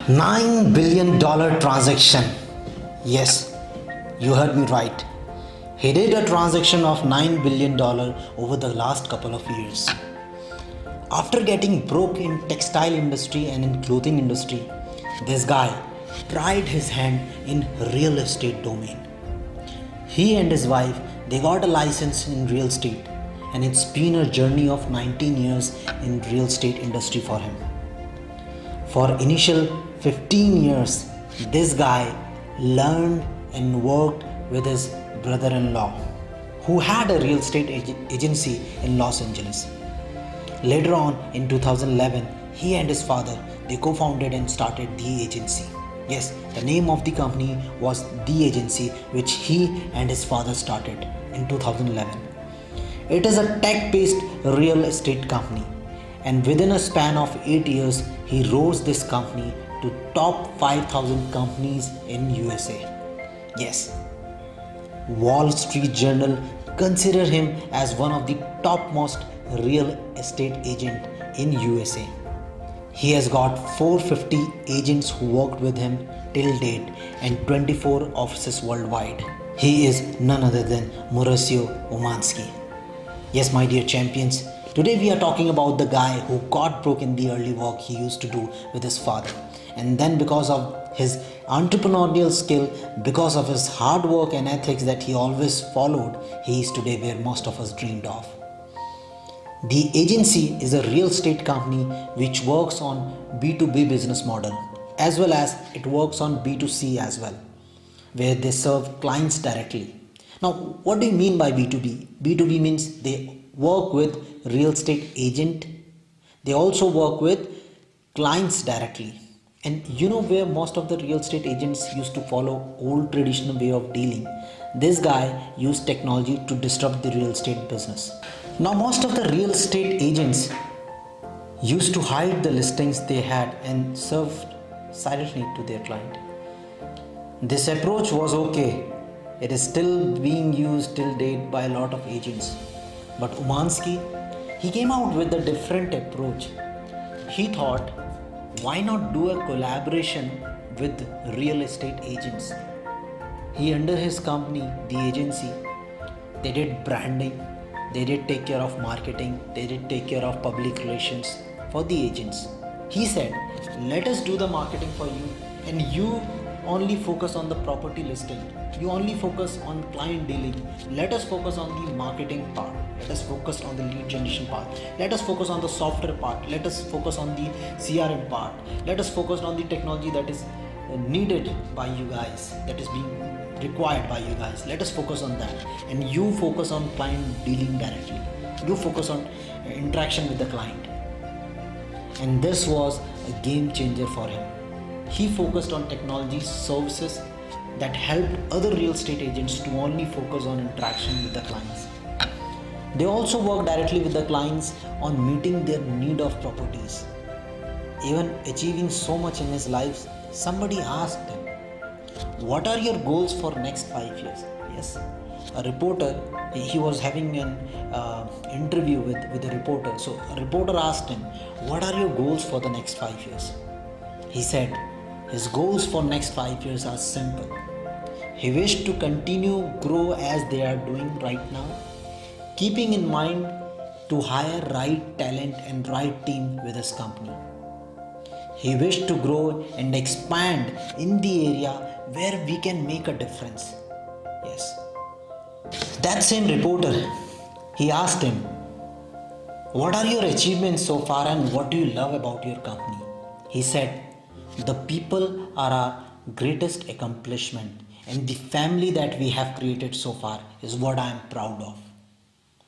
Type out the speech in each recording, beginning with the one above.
$9 billion transaction. Yes, you heard me right. He did a transaction of $9 billion over the last couple of years. After getting broke in textile industry and in clothing industry, this guy tried his hand in real estate domain. He and his wife, they got a license in real estate, and it's been a journey of 19 years in real estate industry for him. For initial 15 years, this guy learned and worked with his brother-in-law, who had a real estate agency in Los Angeles. Later on in 2011, he and his father, they co-founded and started The Agency. Yes, the name of the company was The Agency, which he and his father started in 2011. It is a tech-based real estate company, and within a span of 8 years, he rose this company to top 5,000 companies in USA. Yes, Wall Street Journal consider him as one of the topmost real estate agent in USA. He has got 450 agents who worked with him till date and 24 offices worldwide. He is none other than Mauricio Umansky. Yes, my dear champions, today we are talking about the guy who got broke in the early work he used to do with his father. And then because of his entrepreneurial skill, because of his hard work and ethics that he always followed, he is today where most of us dreamed of. The Agency is a real estate company which works on B2B business model, as well as it works on B2C as well, where they serve clients directly. Now, what do you mean by B2B? B2B means they work with real estate agent. They also work with clients directly. And you know where most of the real estate agents used to follow old traditional way of dealing. This guy used technology to disrupt the real estate business. Now most of the real estate agents used to hide the listings they had and served silently to their client. This approach was okay. It is still being used till date by a lot of agents. But Umansky, he came out with a different approach. He thought, why not do a collaboration with real estate agents? He, under his company, The Agency, they did branding, they did take care of marketing, they did take care of public relations for the agents. He said, let us do the marketing for you, and you only focus on the property listing. You only focus on client dealing. Let us focus on the marketing part. Let us focus on the lead generation part. Let us focus on the software part. Let us focus on the CRM part. Let us focus on the technology that is needed by you guys, that is being required by you guys. Let us focus on that. And you focus on client dealing directly. You focus on interaction with the client. And this was a game changer for him. He focused on technology services that helped other real estate agents to only focus on interaction with the clients. They also work directly with the clients on meeting their need of properties. Even achieving so much in his life, somebody asked him, what are your goals for next 5 years? Yes, a reporter, he was having an interview with a reporter. So a reporter asked him, what are your goals for the next 5 years? He said, his goals for next 5 years are simple. He wished to continue grow as they are doing right now, keeping in mind to hire right talent and right team with his company. He wished to grow and expand in the area where we can make a difference. Yes. That same reporter, he asked him, what are your achievements so far and what do you love about your company? He said, the people are our greatest accomplishment, and the family that we have created so far is what I am proud of.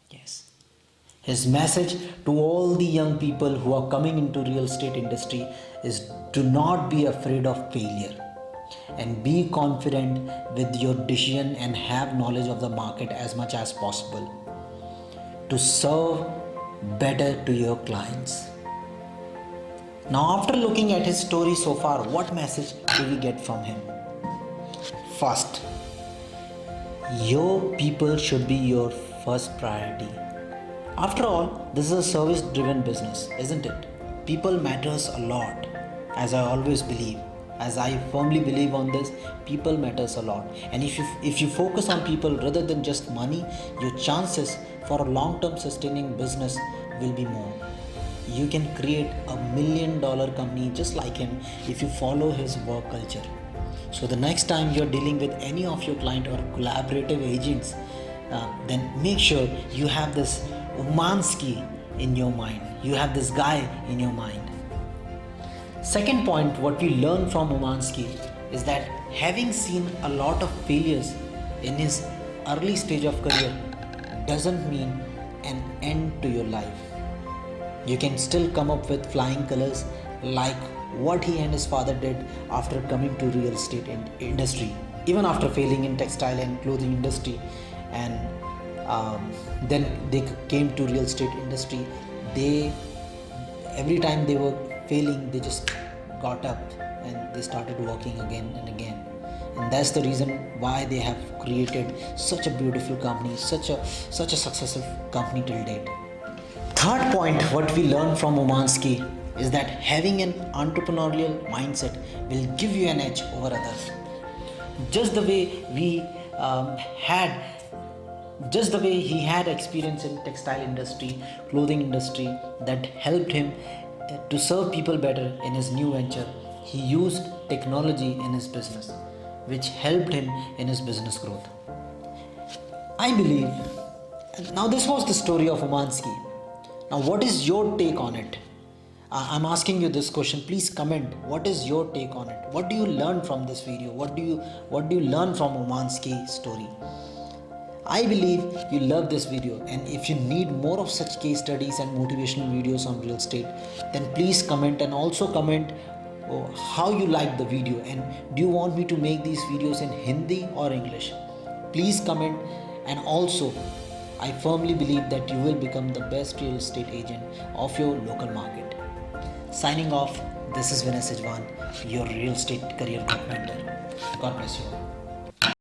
Yes. His message to all the young people who are coming into real estate industry is, do not be afraid of failure and be confident with your decision and have knowledge of the market as much as possible to serve better to your clients. Now, after looking at his story so far, what message do we get from him? First, your people should be your first priority. After all, this is a service-driven business, isn't it? People matters a lot, as I always believe. as I firmly believe on this, people matters a lot. And if you focus on people rather than just money, your chances for a long-term sustaining business will be more. You can create $1 million company just like him if you follow his work culture. So the next time you're dealing with any of your client or collaborative agents, then make sure you have this Umansky in your mind. You have this guy in your mind. Second point, what we learn from Umansky is that having seen a lot of failures in his early stage of career doesn't mean an end to your life. You can still come up with flying colors like what he and his father did after coming to real estate industry, even after failing in textile and clothing industry, and then they came to real estate industry. They, every time they were failing, they just got up and they started working again and again. And that's the reason why they have created such a beautiful company, such a successful company till date. Third point, what we learn from Umansky is that having an entrepreneurial mindset will give you an edge over others. Just the way he had experience in textile industry, clothing industry, that helped him to serve people better in his new venture. He used technology in his business, which helped him in his business growth. I believe, now this was the story of Umansky. Now what is your take on it? I'm asking you this question. Please comment. What is your take on it? What do you learn from this video? What do you learn from Umansky's story? I believe you love this video, and if you need more of such case studies and motivational videos on real estate, then please comment, and also comment how you like the video, and do you want me to make these videos in Hindi or English? Please comment. And also, I firmly believe that you will become the best real estate agent of your local market. Signing off, this is Vinay Sejwan, your real estate career growth mentor. God bless you all.